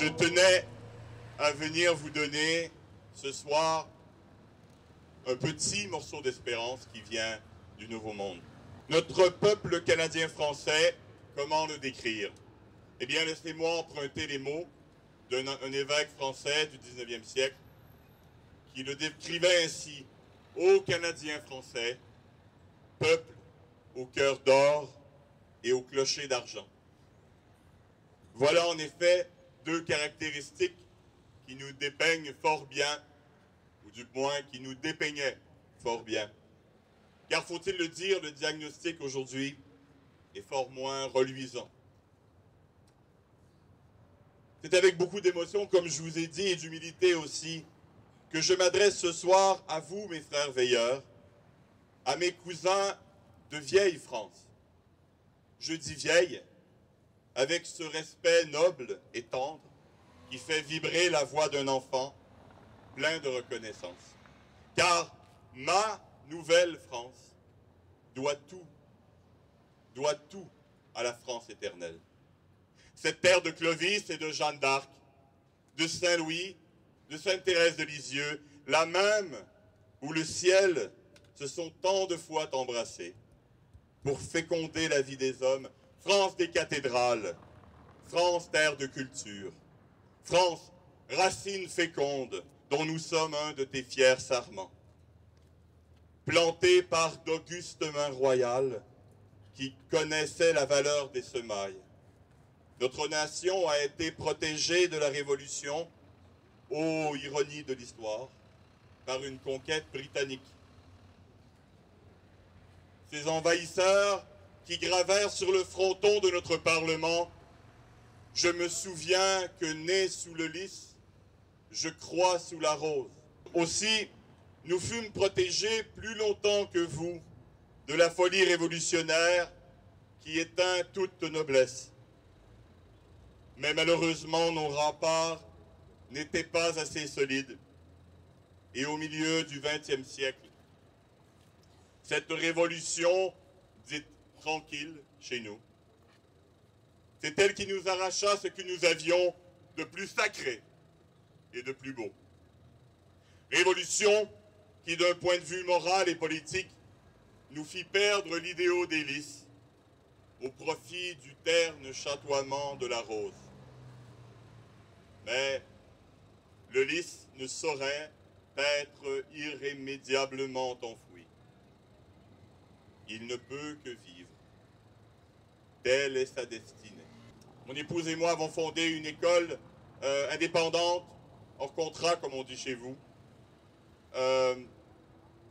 Je tenais à venir vous donner ce soir un petit morceau d'espérance qui vient du Nouveau Monde. Notre peuple canadien-français, comment le décrire? Eh bien, laissez-moi emprunter les mots d'un évêque français du 19e siècle qui le décrivait ainsi: ô Canadiens français, peuple au cœur d'or et au clocher d'argent. Voilà en effet deux caractéristiques qui nous dépeignent fort bien, ou du moins qui nous dépeignaient fort bien. Car faut-il le dire, le diagnostic aujourd'hui est fort moins reluisant. C'est avec beaucoup d'émotion, comme je vous ai dit, et d'humilité aussi, que je m'adresse ce soir à vous, mes frères veilleurs, à mes cousins de vieille France. Je dis vieille, avec ce respect noble et tendre qui fait vibrer la voix d'un enfant plein de reconnaissance. Car ma nouvelle France doit tout à la France éternelle. Cette terre de Clovis et de Jeanne d'Arc, de Saint-Louis, de Sainte-Thérèse de Lisieux, la même où le ciel se sont tant de fois embrassés pour féconder la vie des hommes, France des cathédrales, France terre de culture, France racine féconde dont nous sommes un de tes fiers sarments, plantée par d'augustes mains royales qui connaissaient la valeur des semailles. Notre nation a été protégée de la Révolution, ô ironie de l'histoire, par une conquête britannique. Ces envahisseurs qui gravèrent sur le fronton de notre Parlement, je me souviens que né sous le lys, je crois sous la rose. Aussi, nous fûmes protégés plus longtemps que vous de la folie révolutionnaire qui éteint toute noblesse. Mais malheureusement, nos remparts n'étaient pas assez solides. Et au milieu du XXe siècle, cette révolution dite tranquille chez nous, c'est elle qui nous arracha ce que nous avions de plus sacré et de plus beau. Révolution qui, d'un point de vue moral et politique, nous fit perdre l'idéal des lys au profit du terne chatoiement de la rose. Mais le lys ne saurait être irrémédiablement enfoui. Il ne peut que vivre. Telle est sa destinée. Mon épouse et moi avons fondé une école indépendante, hors contrat, comme on dit chez vous.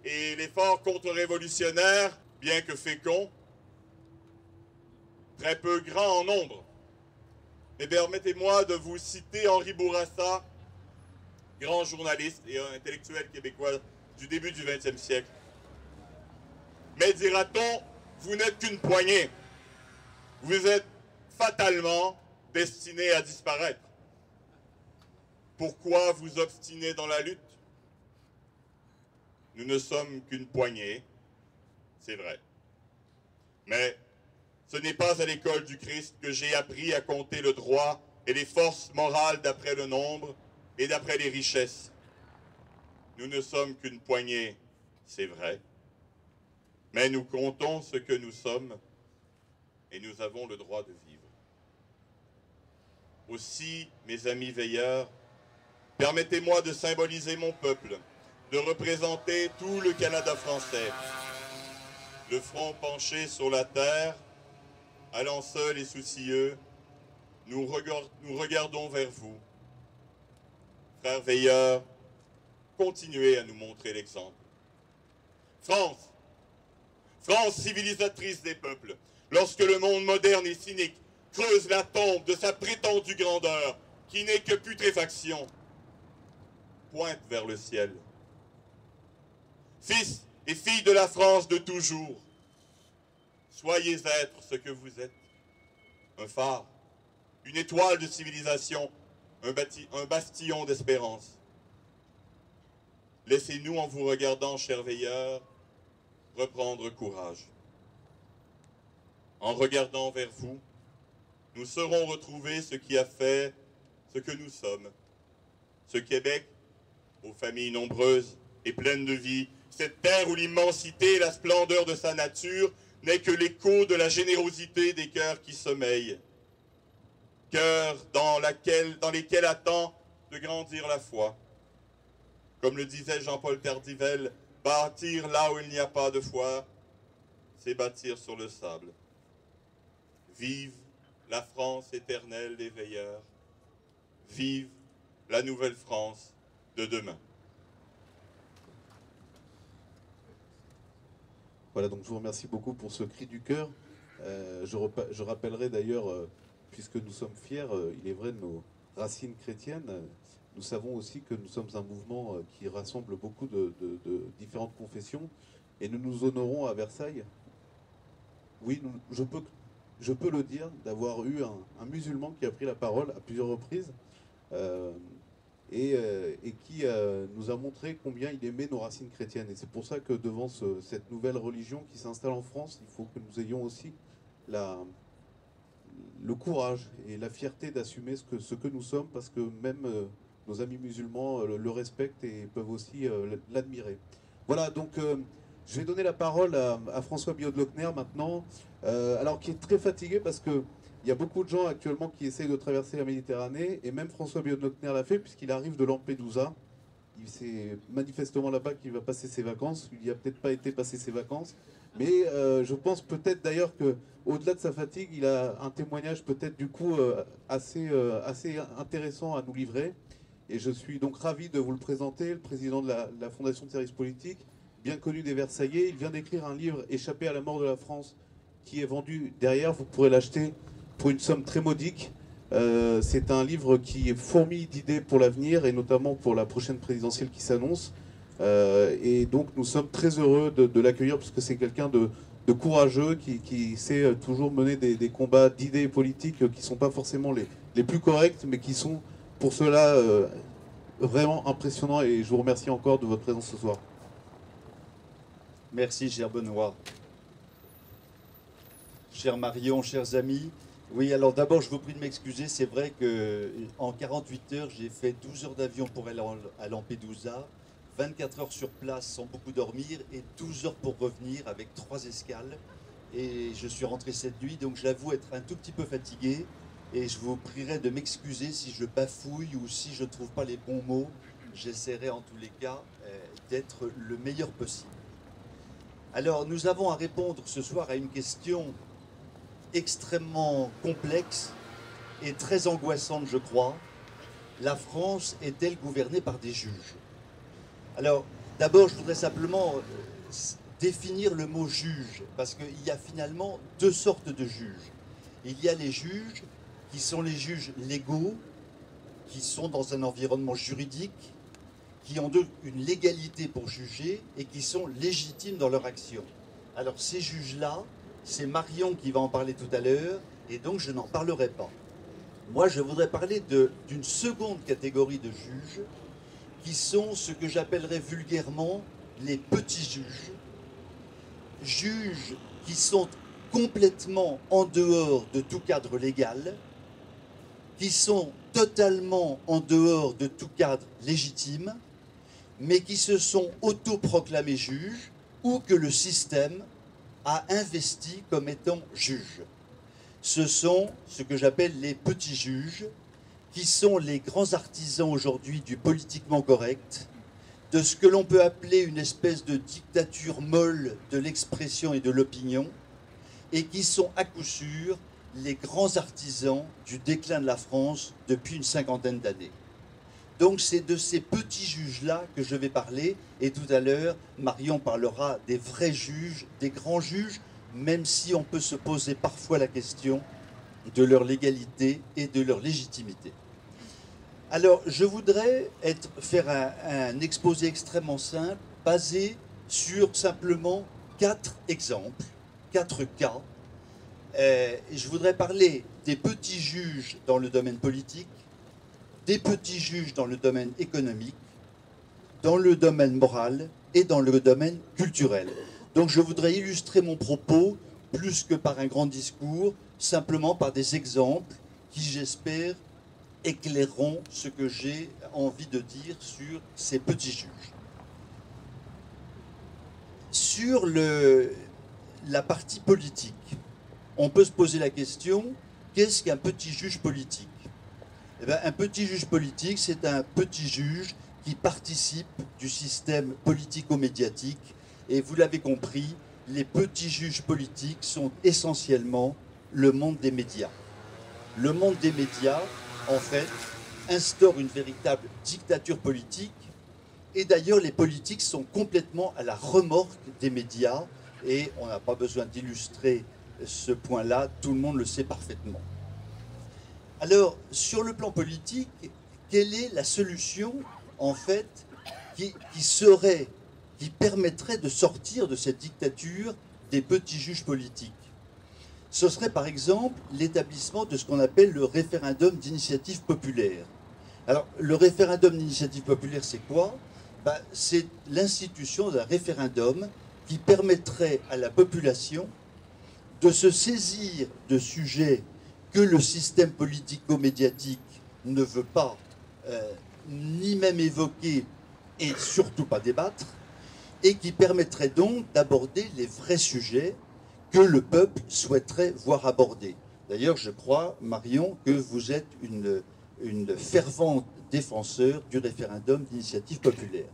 Et l'effort contre-révolutionnaire, bien que fécond, très peu grand en nombre. Mais permettez-moi de vous citer Henri Bourassa, grand journaliste et intellectuel québécois du début du XXe siècle. Mais dira-t-on, vous n'êtes qu'une poignée. Vous êtes fatalement destinés à disparaître. Pourquoi vous obstiner dans la lutte? Nous ne sommes qu'une poignée, c'est vrai. Mais ce n'est pas à l'école du Christ que j'ai appris à compter le droit et les forces morales d'après le nombre et d'après les richesses. Nous ne sommes qu'une poignée, c'est vrai. Mais nous comptons ce que nous sommes et nous avons le droit de vivre. Aussi, mes amis veilleurs, permettez-moi de symboliser mon peuple, de représenter tout le Canada français. Le front penché sur la terre, allant seul et soucieux, nous regardons vers vous. Frères veilleurs, continuez à nous montrer l'exemple. France, France civilisatrice des peuples, lorsque le monde moderne et cynique creuse la tombe de sa prétendue grandeur, qui n'est que putréfaction, pointe vers le ciel. Fils et filles de la France de toujours, soyez être ce que vous êtes, un phare, une étoile de civilisation, un bastillon d'espérance. Laissez-nous, en vous regardant, chers veilleurs, reprendre courage. En regardant vers vous, nous saurons retrouver ce qui a fait ce que nous sommes. Ce Québec, aux familles nombreuses et pleines de vie, cette terre où l'immensité et la splendeur de sa nature n'est que l'écho de la générosité des cœurs qui sommeillent. Cœurs dans lesquels attend de grandir la foi. Comme le disait Jean-Paul Tardivelle, bâtir là où il n'y a pas de foi, c'est bâtir sur le sable. Vive la France éternelle des veilleurs. Vive la nouvelle France de demain. Voilà, donc je vous remercie beaucoup pour ce cri du cœur. Je rappellerai d'ailleurs, puisque nous sommes fiers, il est vrai, de nos racines chrétiennes, nous savons aussi que nous sommes un mouvement qui rassemble beaucoup de différentes confessions, et nous nous honorons à Versailles. Oui, je peux le dire, d'avoir eu un musulman qui a pris la parole à plusieurs reprises, et qui nous a montré combien il aimait nos racines chrétiennes. Et c'est pour ça que devant cette nouvelle religion qui s'installe en France, il faut que nous ayons aussi le courage et la fierté d'assumer ce que nous sommes, parce que même nos amis musulmans le respectent et peuvent aussi l'admirer. Voilà, donc je vais donner la parole à François Biot-de-Lochner maintenant, alors qui est très fatigué parce que il y a beaucoup de gens actuellement qui essayent de traverser la Méditerranée, et même François Biot-de-Lochner l'a fait puisqu'il arrive de Lampedusa. C'est manifestement là-bas qu'il va passer ses vacances. Il n'y a peut-être pas été passer ses vacances, mais je pense peut-être d'ailleurs qu'au-delà de sa fatigue, il a un témoignage peut-être du coup assez intéressant à nous livrer. Et je suis donc ravi de vous le présenter, le président de la Fondation de services politiques, bien connu des Versaillais. Il vient d'écrire un livre, Échappé à la mort de la France, qui est vendu derrière. Vous pourrez l'acheter pour une somme très modique. C'est un livre qui fourmille d'idées pour l'avenir, et notamment pour la prochaine présidentielle qui s'annonce. Et donc nous sommes très heureux de l'accueillir, parce que c'est quelqu'un de courageux qui sait toujours mener des combats d'idées politiques qui ne sont pas forcément les plus corrects, mais qui sont pour cela vraiment impressionnants. Et je vous remercie encore de votre présence ce soir. Merci, cher Benoît. Cher Marion, chers amis. Oui, alors d'abord, je vous prie de m'excuser. C'est vrai qu'en 48 heures, j'ai fait 12 heures d'avion pour aller à Lampedusa, 24 heures sur place sans beaucoup dormir, et 12 heures pour revenir avec 3 escales. Et je suis rentré cette nuit, donc j'avoue être un tout petit peu fatigué. Et je vous prierai de m'excuser si je bafouille ou si je ne trouve pas les bons mots. J'essaierai en tous les cas d'être le meilleur possible. Alors, nous avons à répondre ce soir à une question extrêmement complexe et très angoissante, je crois. La France est-elle gouvernée par des juges? Alors, d'abord, je voudrais simplement définir le mot juge, parce qu'il y a finalement deux sortes de juges. Il y a les juges qui sont les juges légaux, qui sont dans un environnement juridique, qui ont une légalité pour juger et qui sont légitimes dans leur action. Alors ces juges-là, c'est Marion qui va en parler tout à l'heure, et donc je n'en parlerai pas. Moi, je voudrais parler d'une seconde catégorie de juges, qui sont ce que j'appellerais vulgairement les petits juges. Juges qui sont complètement en dehors de tout cadre légal, qui sont totalement en dehors de tout cadre légitime, mais qui se sont autoproclamés juges ou que le système a investi comme étant juges. Ce sont ce que j'appelle les petits juges, qui sont les grands artisans aujourd'hui du politiquement correct, de ce que l'on peut appeler une espèce de dictature molle de l'expression et de l'opinion, et qui sont à coup sûr les grands artisans du déclin de la France depuis une cinquantaine d'années. Donc c'est de ces petits juges-là que je vais parler, et tout à l'heure, Marion parlera des vrais juges, des grands juges, même si on peut se poser parfois la question de leur légalité et de leur légitimité. Alors, je voudrais faire un exposé extrêmement simple, basé sur simplement 4 exemples, 4 cas. Je voudrais parler des petits juges dans le domaine politique, des petits juges dans le domaine économique, dans le domaine moral et dans le domaine culturel. Donc je voudrais illustrer mon propos, plus que par un grand discours, simplement par des exemples qui, j'espère, éclaireront ce que j'ai envie de dire sur ces petits juges. Sur la partie politique, on peut se poser la question, qu'est-ce qu'un petit juge politique? Eh bien, un petit juge politique, c'est un petit juge qui participe du système politico-médiatique. Et vous l'avez compris, les petits juges politiques sont essentiellement le monde des médias. Le monde des médias, en fait, instaure une véritable dictature politique. Et d'ailleurs, les politiques sont complètement à la remorque des médias. Et on n'a pas besoin d'illustrer ce point-là, tout le monde le sait parfaitement. Alors, sur le plan politique, quelle est la solution, en fait, qui permettrait de sortir de cette dictature des petits juges politiques? Ce serait, par exemple, l'établissement de ce qu'on appelle le référendum d'initiative populaire. Alors, le référendum d'initiative populaire, c'est quoi? C'est l'institution d'un référendum qui permettrait à la population de se saisir de sujets que le système politico-médiatique ne veut pas ni même évoquer et surtout pas débattre, et qui permettrait donc d'aborder les vrais sujets que le peuple souhaiterait voir abordés. D'ailleurs, je crois, Marion, que vous êtes une fervente défenseur du référendum d'initiative populaire.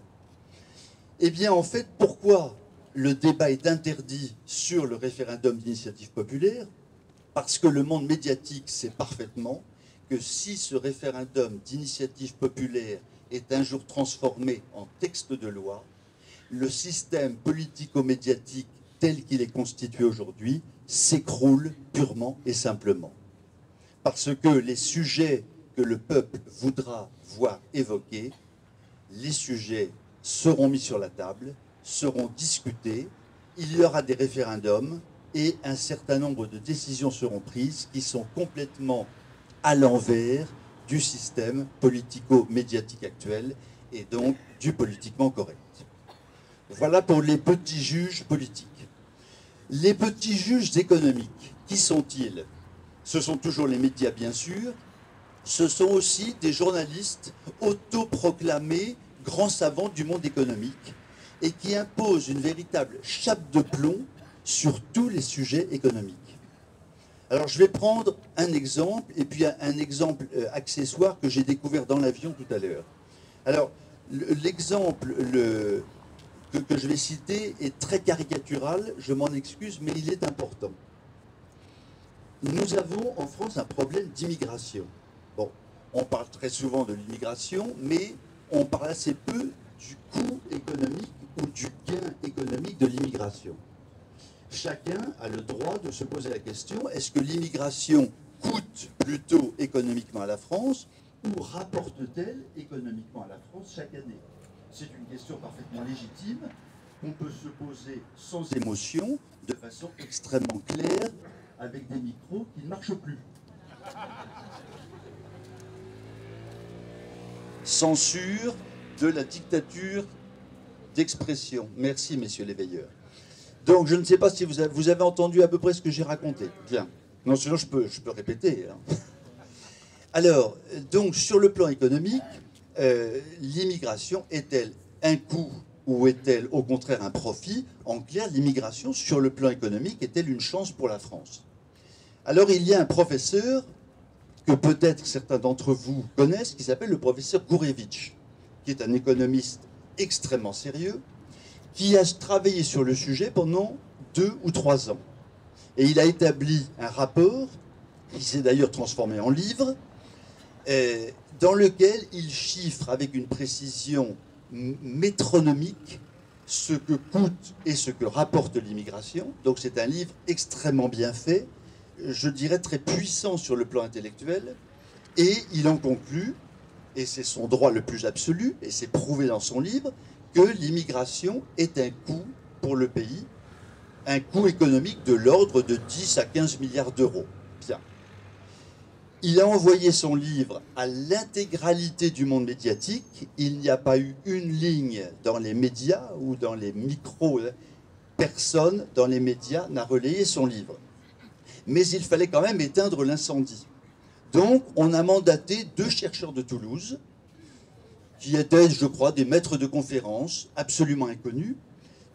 Eh bien, en fait, pourquoi le débat est interdit sur le référendum d'initiative populaire? Parce que le monde médiatique sait parfaitement que si ce référendum d'initiative populaire est un jour transformé en texte de loi, le système politico-médiatique tel qu'il est constitué aujourd'hui s'écroule purement et simplement. Parce que les sujets que le peuple voudra voir évoqués, les sujets seront mis sur la table, seront discutés, il y aura des référendums et un certain nombre de décisions seront prises qui sont complètement à l'envers du système politico-médiatique actuel et donc du politiquement correct. Voilà pour les petits juges politiques. Les petits juges économiques, qui sont-ils? Ce sont toujours les médias, bien sûr. Ce sont aussi des journalistes autoproclamés grands savants du monde économique et qui imposent une véritable chape de plomb sur tous les sujets économiques. Alors je vais prendre un exemple et puis un exemple accessoire que j'ai découvert dans l'avion tout à l'heure. Alors l'exemple que je vais citer est très caricatural, je m'en excuse, mais il est important. Nous avons en France un problème d'immigration. Bon, on parle très souvent de l'immigration, mais on parle assez peu du coût économique ou du gain économique de l'immigration. Chacun a le droit de se poser la question, est-ce que l'immigration coûte plutôt économiquement à la France ou rapporte-t-elle économiquement à la France chaque année? C'est une question parfaitement légitime qu'on peut se poser sans émotion, de façon extrêmement claire, avec des micros qui ne marchent plus. Censure de la dictature d'expression. Merci, messieurs les veilleurs. Donc, je ne sais pas si vous avez entendu à peu près ce que j'ai raconté. Bien. Non, sinon, je peux répéter. Hein. Alors, donc, sur le plan économique, l'immigration est-elle un coût ou est-elle au contraire un profit? En clair, l'immigration, sur le plan économique, est-elle une chance pour la France? Alors, il y a un professeur que peut-être certains d'entre vous connaissent, qui s'appelle le professeur Gourevitch, qui est un économiste extrêmement sérieux, qui a travaillé sur le sujet pendant 2 ou 3 ans. Et il a établi un rapport, qui s'est d'ailleurs transformé en livre, dans lequel il chiffre avec une précision métronomique ce que coûte et ce que rapporte l'immigration. Donc c'est un livre extrêmement bien fait, je dirais très puissant sur le plan intellectuel, et il en conclut, et c'est son droit le plus absolu, et c'est prouvé dans son livre, que l'immigration est un coût pour le pays, un coût économique de l'ordre de 10 à 15 milliards d'euros. Bien. Il a envoyé son livre à l'intégralité du monde médiatique. Il n'y a pas eu une ligne dans les médias ou dans les micros. Personne dans les médias n'a relayé son livre. Mais il fallait quand même éteindre l'incendie. Donc, on a mandaté 2 chercheurs de Toulouse, qui étaient, je crois, des maîtres de conférences absolument inconnus,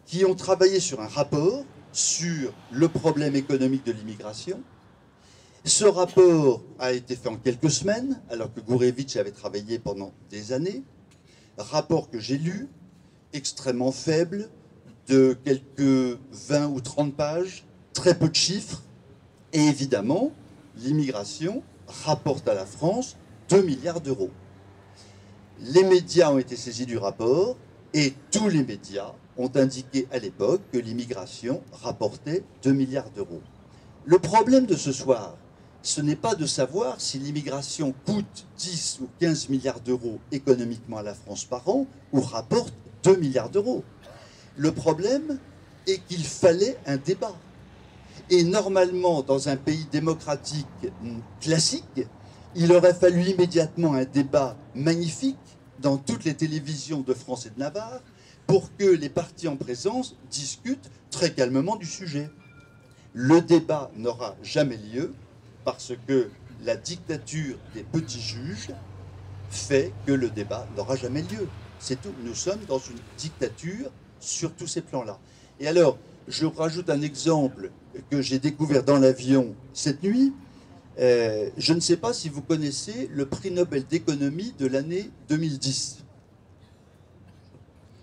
qui ont travaillé sur un rapport sur le problème économique de l'immigration. Ce rapport a été fait en quelques semaines, alors que Gourevitch avait travaillé pendant des années. Rapport que j'ai lu, extrêmement faible, de quelques 20 ou 30 pages, très peu de chiffres. Et évidemment, l'immigration rapporte à la France 2 milliards d'euros. Les médias ont été saisis du rapport et tous les médias ont indiqué à l'époque que l'immigration rapportait 2 milliards d'euros. Le problème de ce soir, ce n'est pas de savoir si l'immigration coûte 10 ou 15 milliards d'euros économiquement à la France par an ou rapporte 2 milliards d'euros. Le problème est qu'il fallait un débat. Et normalement, dans un pays démocratique classique, il aurait fallu immédiatement un débat magnifique dans toutes les télévisions de France et de Navarre pour que les partis en présence discutent très calmement du sujet. Le débat n'aura jamais lieu parce que la dictature des petits juges fait que le débat n'aura jamais lieu. C'est tout. Nous sommes dans une dictature sur tous ces plans-là. Et alors, je rajoute un exemple que j'ai découvert dans l'avion cette nuit. Je ne sais pas si vous connaissez le prix Nobel d'économie de l'année 2010.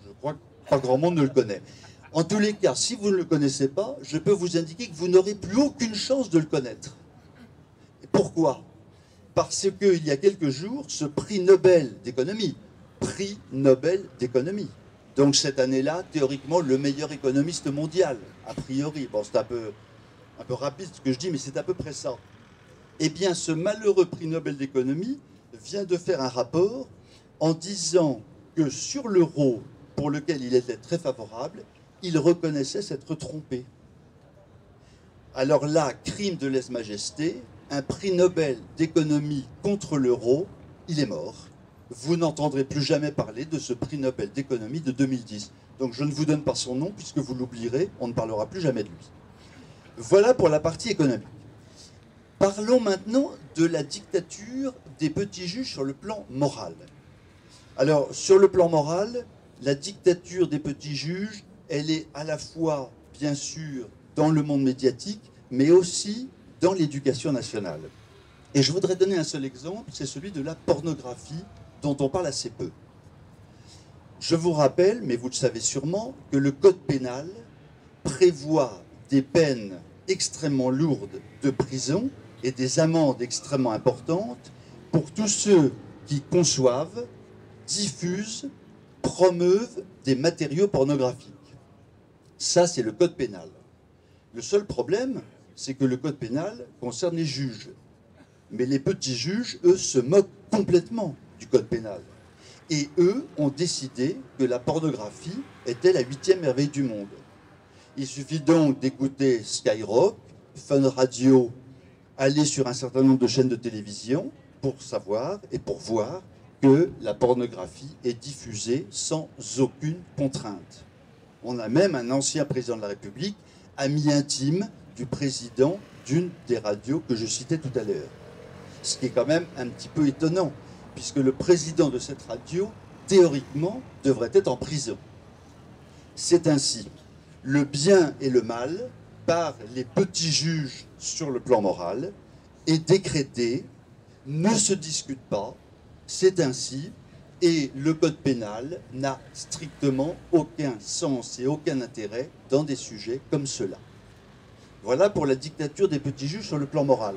Je crois que pas grand monde ne le connaît. En tous les cas, si vous ne le connaissez pas, je peux vous indiquer que vous n'aurez plus aucune chance de le connaître. Et pourquoi? Parce qu'il y a quelques jours, ce prix Nobel d'économie, donc cette année-là, théoriquement, le meilleur économiste mondial, a priori. Bon, c'est un peu rapide ce que je dis, mais c'est à peu près ça. Eh bien, ce malheureux prix Nobel d'économie vient de faire un rapport en disant que sur l'euro, pour lequel il était très favorable, il reconnaissait s'être trompé. Alors là, crime de lèse-majesté, un prix Nobel d'économie contre l'euro, il est mort. Vous n'entendrez plus jamais parler de ce prix Nobel d'économie de 2010. Donc je ne vous donne pas son nom, puisque vous l'oublierez, on ne parlera plus jamais de lui. Voilà pour la partie économique. Parlons maintenant de la dictature des petits juges sur le plan moral. Alors, sur le plan moral, la dictature des petits juges, elle est à la fois, bien sûr, dans le monde médiatique, mais aussi dans l'éducation nationale. Et je voudrais donner un seul exemple, c'est celui de la pornographie, dont on parle assez peu. Je vous rappelle, mais vous le savez sûrement, que le Code pénal prévoit des peines extrêmement lourdes de prison et des amendes extrêmement importantes pour tous ceux qui conçoivent, diffusent, promeuvent des matériaux pornographiques. Ça, c'est le Code pénal. Le seul problème, c'est que le Code pénal concerne les juges. Mais les petits juges, eux, se moquent complètement du Code pénal. Et eux ont décidé que la pornographie était la 8e merveille du monde. Il suffit donc d'écouter Skyrock, Fun Radio, aller sur un certain nombre de chaînes de télévision pour savoir et pour voir que la pornographie est diffusée sans aucune contrainte. On a même un ancien président de la République, ami intime du président d'une des radios que je citais tout à l'heure. Ce qui est quand même un petit peu étonnant, puisque le président de cette radio, théoriquement, devrait être en prison. C'est ainsi. Le bien et le mal, par les petits juges sur le plan moral, est décrété, ne se discute pas, c'est ainsi, et le Code pénal n'a strictement aucun sens et aucun intérêt dans des sujets comme ceux-là. Voilà pour la dictature des petits juges sur le plan moral.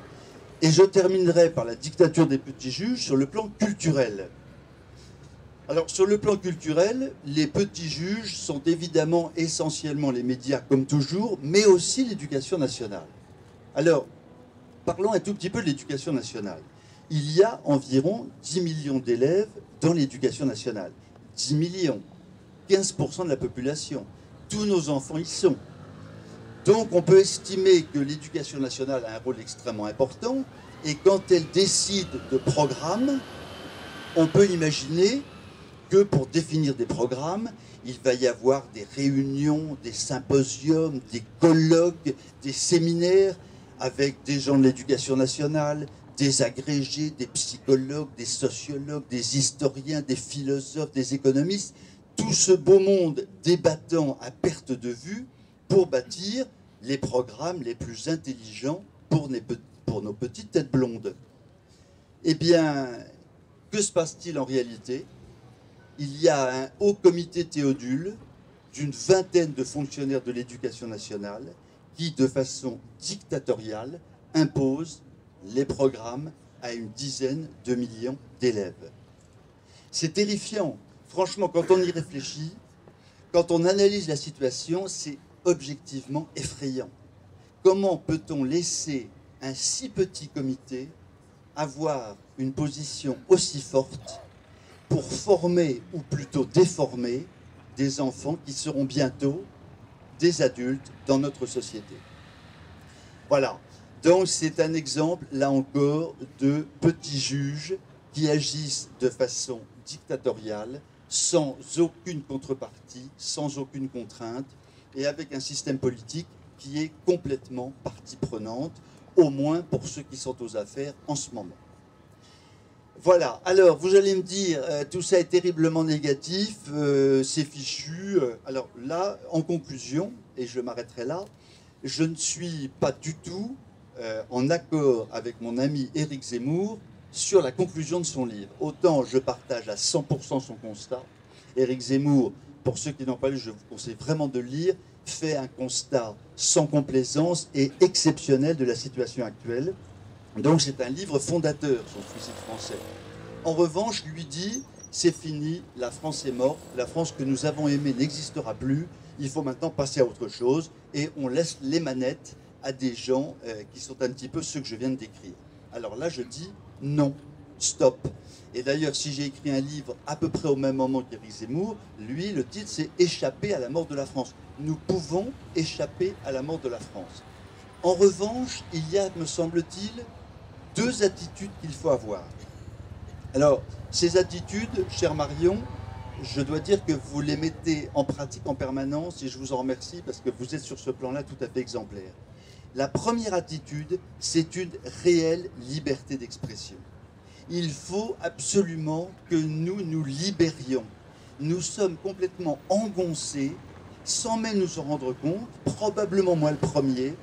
Et je terminerai par la dictature des petits juges sur le plan culturel. Alors, sur le plan culturel, les petits juges sont évidemment essentiellement les médias, comme toujours, mais aussi l'éducation nationale. Alors, parlons un tout petit peu de l'éducation nationale. Il y a environ 10 millions d'élèves dans l'éducation nationale. 10 millions, 15% de la population. Tous nos enfants y sont. Donc on peut estimer que l'éducation nationale a un rôle extrêmement important, et quand elle décide de programmes, on peut imaginer que pour définir des programmes, il va y avoir des réunions, des symposiums, des colloques, des séminaires avec des gens de l'éducation nationale, des agrégés, des psychologues, des sociologues, des historiens, des philosophes, des économistes, tout ce beau monde débattant à perte de vue pour bâtir les programmes les plus intelligents pour nos petites têtes blondes. Eh bien, que se passe-t-il en réalité? Il y a un haut comité Théodule d'une vingtaine de fonctionnaires de l'éducation nationale qui, de façon dictatoriale, impose les programmes à une dizaine de millions d'élèves. C'est terrifiant. Franchement, quand on y réfléchit, quand on analyse la situation, c'est objectivement effrayant. Comment peut-on laisser un si petit comité avoir une position aussi forte pour former, ou plutôt déformer, des enfants qui seront bientôt des adultes dans notre société? Voilà. Donc c'est un exemple, là encore, de petits juges qui agissent de façon dictatoriale, sans aucune contrepartie, sans aucune contrainte, et avec un système politique qui est complètement partie prenante, au moins pour ceux qui sont aux affaires en ce moment. Voilà, alors vous allez me dire, tout ça est terriblement négatif, c'est fichu. Alors là, en conclusion, et je m'arrêterai là, je ne suis pas du tout en accord avec mon ami Éric Zemmour sur la conclusion de son livre. Autant je partage à 100% son constat. Éric Zemmour, pour ceux qui n'ont pas lu, je vous conseille vraiment de le lire, fait un constat sans complaisance et exceptionnel de la situation actuelle. Donc c'est un livre fondateur, son suicide français. En revanche, lui dit, c'est fini, la France est morte, la France que nous avons aimée n'existera plus, il faut maintenant passer à autre chose, et on laisse les manettes à des gens qui sont un petit peu ceux que je viens de décrire. Alors là, je dis non, stop. Et d'ailleurs, si j'ai écrit un livre à peu près au même moment qu'Éric Zemmour, lui, le titre, c'est « Échapper à la mort de la France ». Nous pouvons échapper à la mort de la France. En revanche, il y a, me semble-t-il, deux attitudes qu'il faut avoir. Alors, ces attitudes, cher Marion, je dois dire que vous les mettez en pratique en permanence et je vous en remercie parce que vous êtes sur ce plan-là tout à fait exemplaire. La première attitude, c'est une réelle liberté d'expression. Il faut absolument que nous nous libérions. Nous sommes complètement engoncés, sans même nous en rendre compte, probablement moi le premier,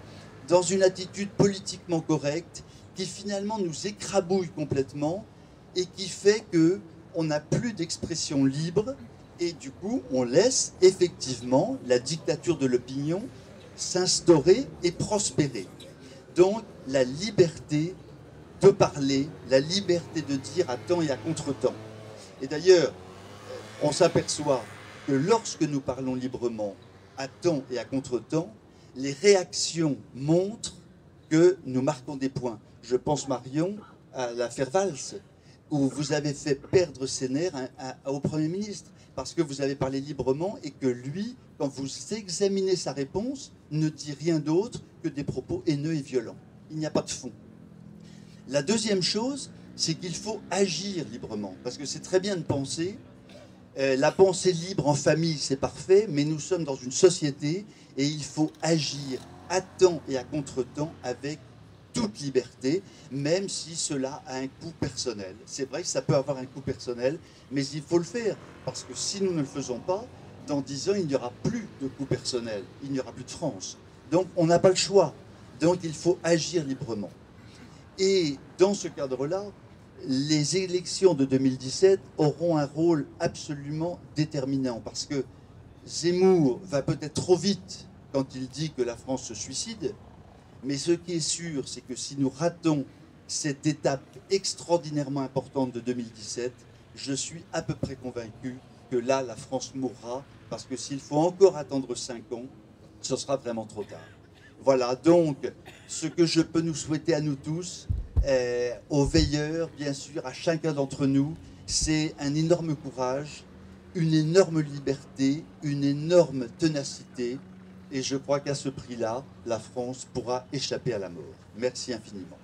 dans une attitude politiquement correcte qui finalement nous écrabouille complètement et qui fait qu'on n'a plus d'expression libre et du coup on laisse effectivement la dictature de l'opinion s'instaurer et prospérer. Donc la liberté de parler, la liberté de dire à temps et à contre-temps. Et d'ailleurs, on s'aperçoit que lorsque nous parlons librement, à temps et à contre-temps, les réactions montrent que nous marquons des points. Je pense, Marion, à l'affaire Valls, où vous avez fait perdre ses nerfs au Premier ministre, parce que vous avez parlé librement et que lui, quand vous examinez sa réponse, ne dit rien d'autre que des propos haineux et violents. Il n'y a pas de fond. La deuxième chose, c'est qu'il faut agir librement, parce que c'est très bien de penser. La pensée libre en famille, c'est parfait, mais nous sommes dans une société et il faut agir à temps et à contre-temps avec toute liberté, même si cela a un coût personnel. C'est vrai que ça peut avoir un coût personnel, mais il faut le faire, parce que si nous ne le faisons pas, dans 10 ans, il n'y aura plus de coût personnel, il n'y aura plus de France. Donc on n'a pas le choix, donc il faut agir librement. Et dans ce cadre-là, les élections de 2017 auront un rôle absolument déterminant, parce que Zemmour va peut-être trop vite quand il dit que la France se suicide, mais ce qui est sûr, c'est que si nous ratons cette étape extraordinairement importante de 2017, je suis à peu près convaincu que là, la France mourra, parce que s'il faut encore attendre 5 ans, ce sera vraiment trop tard. Voilà, donc, ce que je peux nous souhaiter à nous tous, aux veilleurs, bien sûr, à chacun d'entre nous, c'est un énorme courage, une énorme liberté, une énorme ténacité, et je crois qu'à ce prix-là, la France pourra échapper à la mort. Merci infiniment.